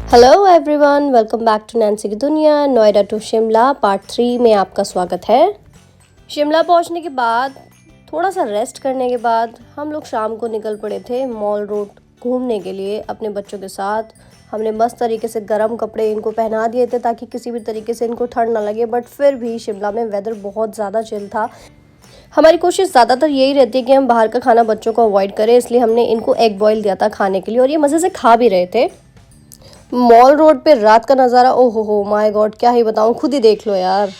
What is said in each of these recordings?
Hello everyone, welcome back to Nancy की दुनिया। Noida to Shimla part 3 में आपका स्वागत है। शिमला पहुंचने के बाद थोड़ा सा रेस्ट करने के बाद हम लोग शाम को निकल पड़े थे मॉल रोड घूमने के लिए अपने बच्चों के साथ। हमने मस्त तरीके से गर्म कपड़े इनको पहना दिए थे ताकि किसी भी तरीके से इनको ठंड ना लगे, बट फिर भी शिमला में वेदर बहुत ज़्यादा चिल था। हमारी कोशिश ज़्यादातर यही रहती है कि हम बाहर का खाना बच्चों को अवॉइड करें, इसलिए हमने इनको एग बॉयल दिया था खाने के लिए और ये मज़े से खा भी रहे थे। मॉल रोड पे रात का नज़ारा, ओहो हो माय गॉड, क्या ही बताऊं, खुद ही देख लो यार।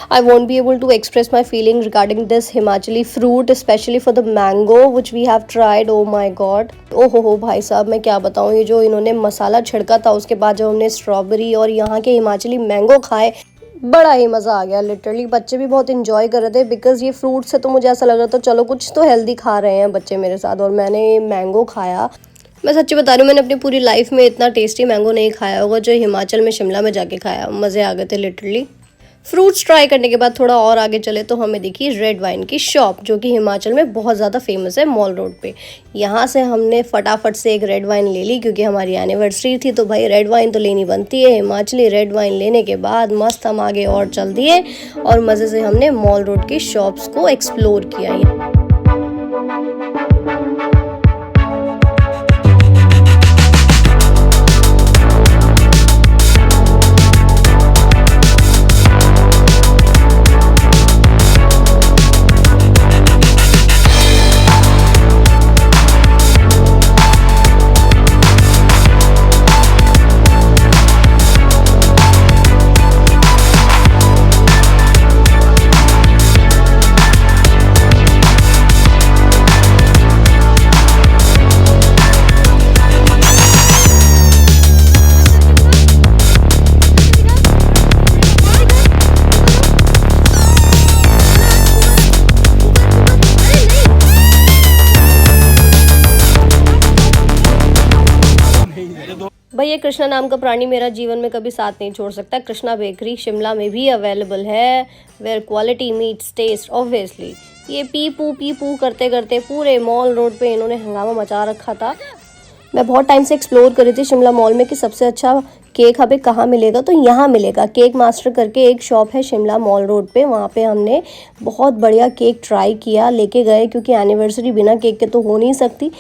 I won't be able to express my feeling regarding this Himachali fruit, especially for the mango which we have tried. Oh my god, ओहो हो भाई साहब, मैं क्या बताऊँ, ये जो इन्होंने मसाला छिड़का था उसके बाद जब हमने स्ट्रॉबेरी और यहाँ के हिमाचली मैंगो खाए, बड़ा ही मज़ा आ गया। लिटरली बच्चे भी बहुत इंजॉय कर रहे थे बिकॉज ये फ्रूट से तो मुझे ऐसा लग रहा था चलो कुछ तो हेल्दी खा रहे हैं बच्चे मेरे साथ, और मैंने मैंगो खाया। मैं सच्ची बता रही हूँ, मैंने अपनी पूरी लाइफ में इतना टेस्टी मैंगो नहीं खाया होगा जो हिमाचल में शिमला में जाके खाया। मज़े आ गए थे लिटरली। फ्रूट्स ट्राई करने के बाद थोड़ा और आगे चले तो हमें दिखी रेड वाइन की शॉप, जो कि हिमाचल में बहुत ज़्यादा फेमस है मॉल रोड पे। यहाँ से हमने फटाफट से एक रेड वाइन ले ली क्योंकि हमारी एनिवर्सरी थी, तो भाई रेड वाइन तो लेनी बनती है। हिमाचली रेड वाइन लेने के बाद मस्त हम आगे और चल दिए और मज़े से हमने मॉल रोड की शॉप्स को एक्सप्लोर किया। भाई ये कृष्णा नाम का प्राणी मेरा जीवन में कभी साथ नहीं छोड़ सकता। कृष्णा बेकरी शिमला में भी अवेलेबल है, where quality meets taste obviously. ये पी पू करते करते पूरे मॉल रोड पे इन्होंने हंगामा मचा रखा था। मैं बहुत टाइम से एक्सप्लोर कर रही थी शिमला मॉल में कि सबसे अच्छा केक हमें कहाँ मिलेगा, तो यहाँ मिलेगा। केक मास्टर करके एक शॉप है शिमला मॉल रोड पे, वहाँ पे हमने बहुत बढ़िया केक ट्राई किया, लेके गए क्योंकि एनिवर्सरी बिना केक के तो हो नहीं सकती।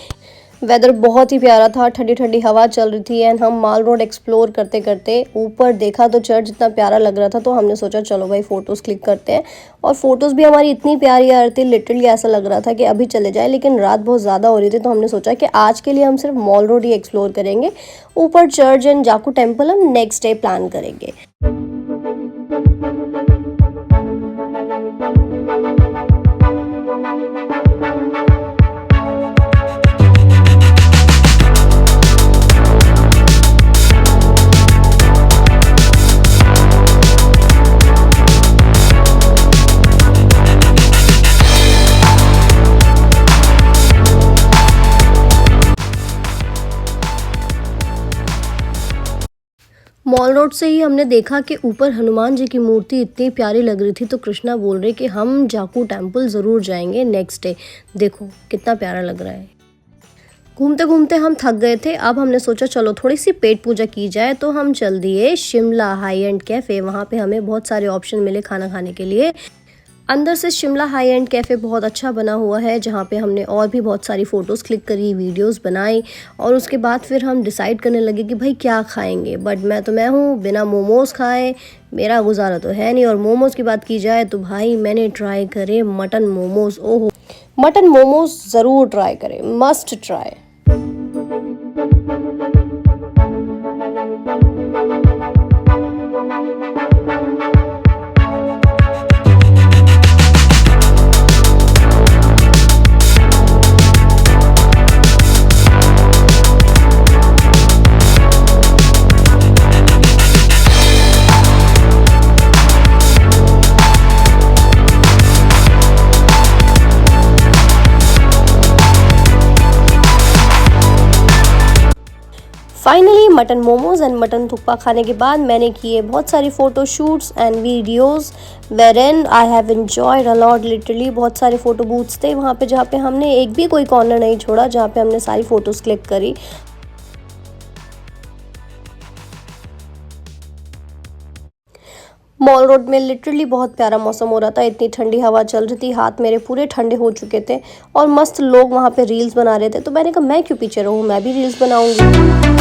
वेदर बहुत ही प्यारा था, ठंडी ठंडी हवा चल रही थी एंड हम मॉल रोड एक्सप्लोर करते करते ऊपर देखा तो चर्च इतना प्यारा लग रहा था, तो हमने सोचा चलो भाई फ़ोटोज़ क्लिक करते हैं। और फोटोज़ भी हमारी इतनी प्यारी आ रही थी, लिटरली ऐसा लग रहा था कि अभी चले जाए, लेकिन रात बहुत ज़्यादा हो रही थी, तो हमने सोचा कि आज के लिए हम सिर्फ मॉल रोड ही एक्सप्लोर करेंगे। ऊपर चर्च एंड जाकू टेम्पल हम नेक्स्ट डे प्लान करेंगे। मॉल रोड से ही हमने देखा कि ऊपर हनुमान जी की मूर्ति इतनी प्यारी लग रही थी, तो कृष्णा बोल रहे कि हम जाकू टेम्पल ज़रूर जाएंगे नेक्स्ट डे। देखो कितना प्यारा लग रहा है। घूमते घूमते हम थक गए थे, अब हमने सोचा चलो थोड़ी सी पेट पूजा की जाए, तो हम चल दिए शिमला हाई एंड कैफ़े। वहाँ पे हमें बहुत सारे ऑप्शन मिले खाना खाने के लिए। अंदर से शिमला हाई एंड कैफ़े बहुत अच्छा बना हुआ है, जहाँ पे हमने और भी बहुत सारी फ़ोटोज़ क्लिक करी, वीडियोस बनाई, और उसके बाद फिर हम डिसाइड करने लगे कि भाई क्या खाएंगे। बट मैं हूँ, बिना मोमोज़ खाए मेरा गुजारा तो है नहीं। और मोमोज़ की बात की जाए तो भाई मैंने ट्राई करे मटन मोमोज़। ओहो, मटन मोमोज़ ज़रूर ट्राई करें, must try. Finally mutton momos and mutton thukpa खाने के बाद मैंने किए बहुत सारी photo shoots and videos where and I have enjoyed a lot. Literally बहुत सारे फ़ोटो बूथ्स थे वहाँ पे जहाँ पे हमने एक भी कोई कॉर्नर नहीं छोड़ा जहाँ पे हमने सारी फ़ोटोज़ क्लिक करी। मॉल रोड में लिटरली बहुत प्यारा मौसम हो रहा था, इतनी ठंडी हवा चल रही थी, हाथ मेरे पूरे ठंडे हो चुके थे और मस्त लोग वहाँ पे रील्स बना रहे थे। तो मैंने कहा मैं क्यों पीछे रहूँ, मैं भी रील्स बनाऊँगी।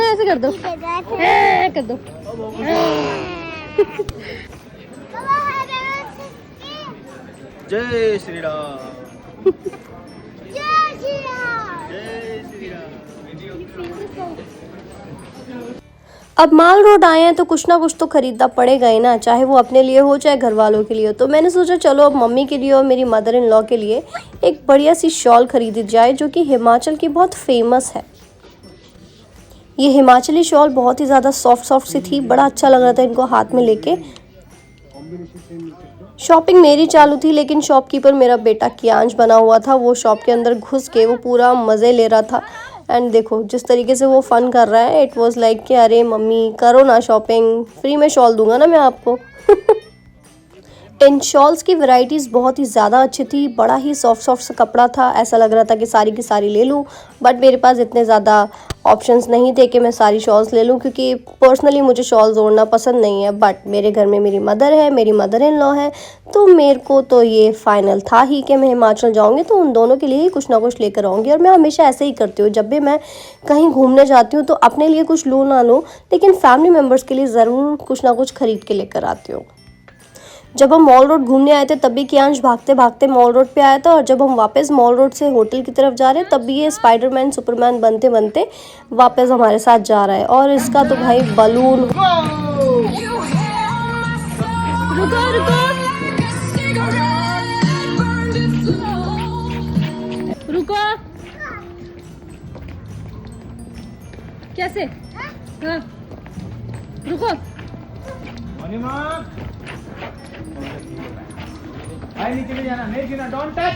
ऐसे कर दो, कर दो। जय श्री राम। जय श्री राम। जय श्री राम। अब माल रोड आए हैं तो कुछ ना कुछ तो खरीदना पड़ेगा ही ना, चाहे वो अपने लिए हो चाहे घर वालों के लिए हो। तो मैंने सोचा चलो अब मम्मी के लिए और मेरी मदर इन लॉ के लिए एक बढ़िया सी शॉल खरीदी जाए जो कि हिमाचल की बहुत फेमस है। ये हिमाचली शॉल बहुत ही ज़्यादा सॉफ्ट सी थी, बड़ा अच्छा लग रहा था इनको हाथ में लेके। शॉपिंग मेरी चालू थी लेकिन शॉपकीपर मेरा बेटा कियांश बना हुआ था, वो शॉप के अंदर घुस के वो पूरा मज़े ले रहा था। एंड देखो जिस तरीके से वो फ़न कर रहा है, इट वाज लाइक कि अरे मम्मी करो ना शॉपिंग, फ्री में शॉल दूंगा ना मैं आपको। इन शॉल्स की वैरायटीज़ बहुत ही ज़्यादा अच्छी थी, बड़ा ही सॉफ्ट सा कपड़ा था, ऐसा लग रहा था कि सारी की सारी ले लूँ। बट मेरे पास इतने ज़्यादा ऑप्शंस नहीं थे कि मैं सारी शॉल्स ले लूँ, क्योंकि पर्सनली मुझे शॉल्स ओढ़ना पसंद नहीं है। बट मेरे घर में मेरी मदर है, मेरी मदर इन लॉ है, तो मेरे को तो ये फाइनल था ही कि मैं हिमाचल जाऊँगी तो उन दोनों के लिए ही कुछ ना कुछ लेकर आऊँगी। और मैं हमेशा ऐसे ही करती हूँ, जब भी मैं कहीं घूमने जाती हूँ तो अपने लिए कुछ लूँ ना लूँ, लेकिन फैमिली मेम्बर्स के लिए ज़रूर कुछ ना कुछ खरीद के लेकर आती हूँ। जब हम मॉल रोड घूमने आए थे तब भी कियांश भागते भागते मॉल रोड पे आया था, और जब हम वापस मॉल रोड से होटल की तरफ जा रहे हैं तब भी ये स्पाइडरमैन सुपरमैन बनते बनते वापस हमारे साथ जा रहा है। और इसका तो भाई बलून। रुको रुको रुको, कैसे? हाँ रुको। नीचे नहीं जाना, नहीं गिरना, don't touch.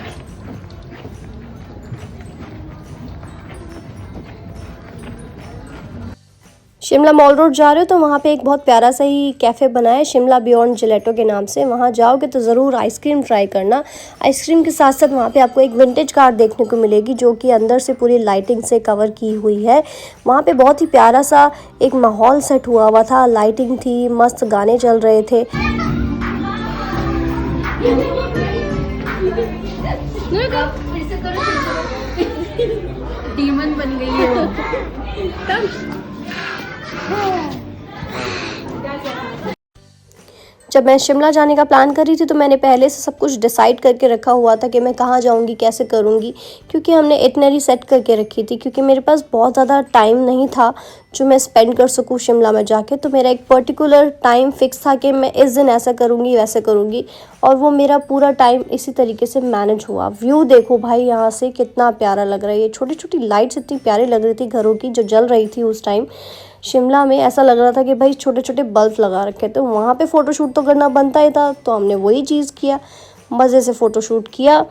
Shimla mall road जा रहे हो तो वहाँ पे एक बहुत प्यारा सा ही कैफ़े बना है शिमला बियॉन्ड जिलेटो के नाम से। वहाँ जाओगे तो ज़रूर आइसक्रीम ट्राई करना। आइसक्रीम के साथ साथ वहाँ पे आपको एक विंटेज कार देखने को मिलेगी जो कि अंदर से पूरी लाइटिंग से कवर की हुई है। वहाँ पे बहुत ही प्यारा सा एक माहौल सेट हुआ था, लाइटिंग थी, मस्त गाने चल रहे थे। डीमन बन गई है तब। जब मैं शिमला जाने का प्लान कर रही थी तो मैंने पहले से सब कुछ डिसाइड करके रखा हुआ था कि मैं कहाँ जाऊँगी, कैसे करूँगी, क्योंकि हमने इटनरी सेट करके रखी थी। क्योंकि मेरे पास बहुत ज़्यादा टाइम नहीं था जो मैं स्पेंड कर सकूँ शिमला में जाके, तो मेरा एक पर्टिकुलर टाइम फिक्स था कि मैं इस दिन ऐसा करूँगी वैसे करूँगी, और वो मेरा पूरा टाइम इसी तरीके से मैनेज हुआ। व्यू देखो भाई यहाँ से कितना प्यारा लग रहा है, ये छोटी छोटी लाइट्स इतनी प्यारी लग रही थी घरों की जो जल रही थी उस टाइम। शिमला में ऐसा लग रहा था कि भाई छोटे छोटे बल्ब लगा रखे थे। वहाँ पे फ़ोटोशूट तो करना बनता ही था, तो हमने वही चीज़ किया, मज़े से फ़ोटोशूट किया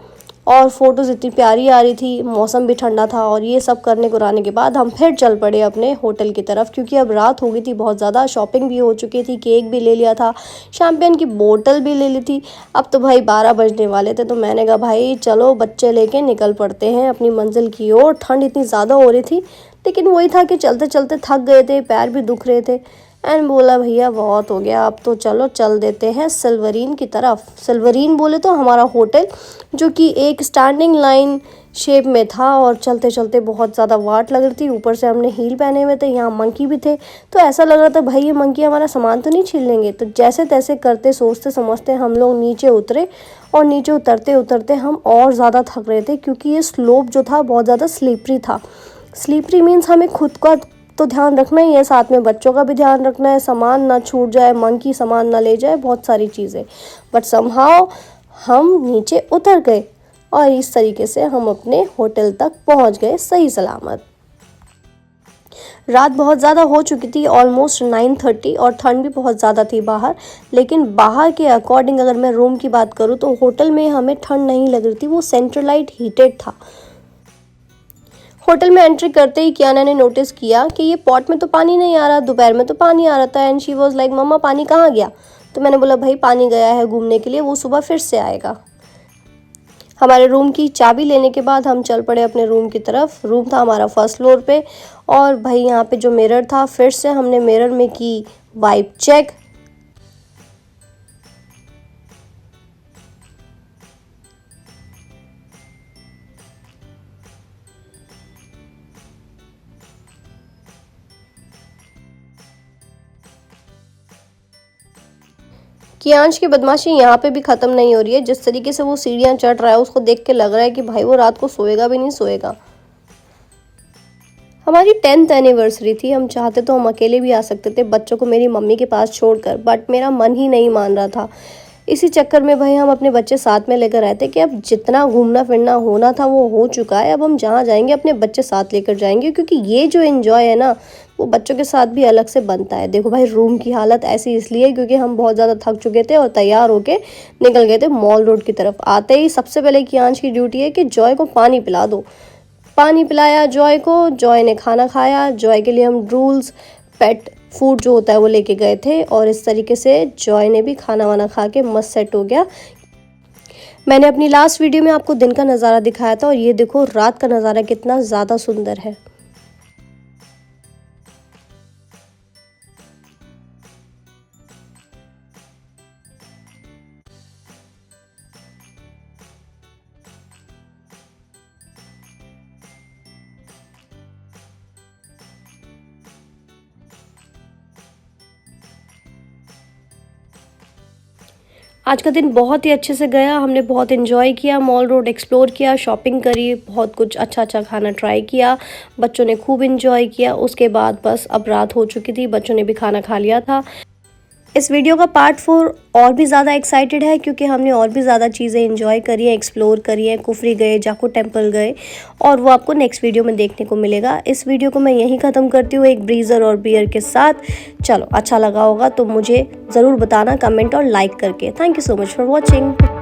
और फ़ोटोज़ इतनी प्यारी आ रही थी, मौसम भी ठंडा था। और ये सब करने कराने के बाद हम फिर चल पड़े अपने होटल की तरफ, क्योंकि अब रात हो गई थी बहुत ज़्यादा, शॉपिंग भी हो चुकी थी, केक भी ले लिया था, शैम्पेन की बोतल भी ले ली थी। अब तो भाई 12 बजने वाले थे, तो मैंने कहा भाई चलो बच्चे लेके निकल पड़ते हैं अपनी मंजिल की ओर। ठंड इतनी ज़्यादा हो रही थी, लेकिन वही था कि चलते चलते थक गए थे, पैर भी दुख रहे थे। एंड बोला भैया बहुत हो गया, अब तो चलो चल देते हैं सिल्वरीन की तरफ। सिल्वरीन बोले तो हमारा होटल जो कि एक स्टैंडिंग लाइन शेप में था, और चलते चलते बहुत ज़्यादा वाट लग रही थी। ऊपर से हमने हील पहने हुए थे, यहाँ मंकी भी थे, तो ऐसा लग रहा था भाई ये मंकी हमारा सामान तो नहीं छीन लेंगे। तो जैसे तैसे करते सोचते समझते हम लोग नीचे उतरे, और नीचे उतरते उतरते हम और ज़्यादा थक रहे थे, क्योंकि ये स्लोप जो था बहुत ज़्यादा स्लीपरी था। स्लीपरी मीन्स हमें खुद का तो ध्यान रखना ही है, साथ में बच्चों का भी ध्यान रखना है, सामान ना छूट जाए, मंकी सामान ना ले जाए, बहुत सारी चीज़ें। बट समहाउ हम नीचे उतर गए और इस तरीके से हम अपने होटल तक पहुंच गए सही सलामत। रात बहुत ज़्यादा हो चुकी थी, ऑलमोस्ट 9:30, और ठंड भी बहुत ज़्यादा थी बाहर। लेकिन बाहर के अकॉर्डिंग अगर मैं रूम की बात करूँ तो होटल में हमें ठंड नहीं लग रही थी, वो सेंट्रलाइट हीटेड था। होटल में एंट्री करते ही कियाना ने नोटिस किया कि ये पॉट में तो पानी नहीं आ रहा, दोपहर में तो पानी आ रहा था। एंड शी वॉज लाइक, मम्मा पानी कहाँ गया? तो मैंने बोला भाई पानी गया है घूमने के लिए, वो सुबह फिर से आएगा। हमारे रूम की चाबी लेने के बाद हम चल पड़े अपने रूम की तरफ। रूम था हमारा फर्स्ट फ्लोर पे, और भाई यहाँ पे जो मिरर था, फिर से हमने मिरर में की वाइप चेक। कियांश की बदमाशी यहाँ पे भी ख़त्म नहीं हो रही है। जिस तरीके से वो सीढ़ियाँ चढ़ रहा है उसको देख के लग रहा है कि भाई वो रात को सोएगा भी नहीं सोएगा। हमारी 10th एनिवर्सरी थी, हम चाहते तो हम अकेले भी आ सकते थे बच्चों को मेरी मम्मी के पास छोड़कर, बट मेरा मन ही नहीं मान रहा था। इसी चक्कर में भाई हम अपने बच्चे साथ में लेकर आए थे कि अब जितना घूमना फिरना होना था वो हो चुका है। अब हम जहाँ जाएंगे अपने बच्चे साथ लेकर जाएंगे, क्योंकि ये जो एंजॉय है ना वो बच्चों के साथ भी अलग से बनता है। देखो भाई रूम की हालत ऐसी इसलिए क्योंकि हम बहुत ज़्यादा थक चुके थे और तैयार होके निकल गए थे मॉल रोड की तरफ। आते ही सबसे पहले कियांश की ड्यूटी है कि जॉय को पानी पिला दो। पानी पिलाया जॉय को, जॉय ने खाना खाया। जॉय के लिए हम ड्रूल्स पेट फूड जो होता है वो लेके गए थे, और इस तरीके से जॉय ने भी खाना वाना खा के मस्त सेट हो गया। मैंने अपनी लास्ट वीडियो में आपको दिन का नज़ारा दिखाया था, और ये देखो रात का नज़ारा कितना ज़्यादा सुंदर है। आज का दिन बहुत ही अच्छे से गया। हमने बहुत इन्जॉय किया, मॉल रोड एक्सप्लोर किया, शॉपिंग करी, बहुत कुछ अच्छा अच्छा खाना ट्राई किया। बच्चों ने खूब इन्जॉय किया। उसके बाद बस अब रात हो चुकी थी, बच्चों ने भी खाना खा लिया था। इस वीडियो का पार्ट 4 और भी ज़्यादा एक्साइटेड है क्योंकि हमने और भी ज़्यादा चीज़ें एंजॉय करी हैं, एक्सप्लोर करी हैं। कुफरी गए, जाको टेम्पल गए, और वो आपको नेक्स्ट वीडियो में देखने को मिलेगा। इस वीडियो को मैं यहीं ख़त्म करती हूँ एक ब्रीज़र और बियर के साथ। चलो अच्छा लगा होगा तो मुझे ज़रूर बताना कमेंट और लाइक करके। Thank you so much for watching.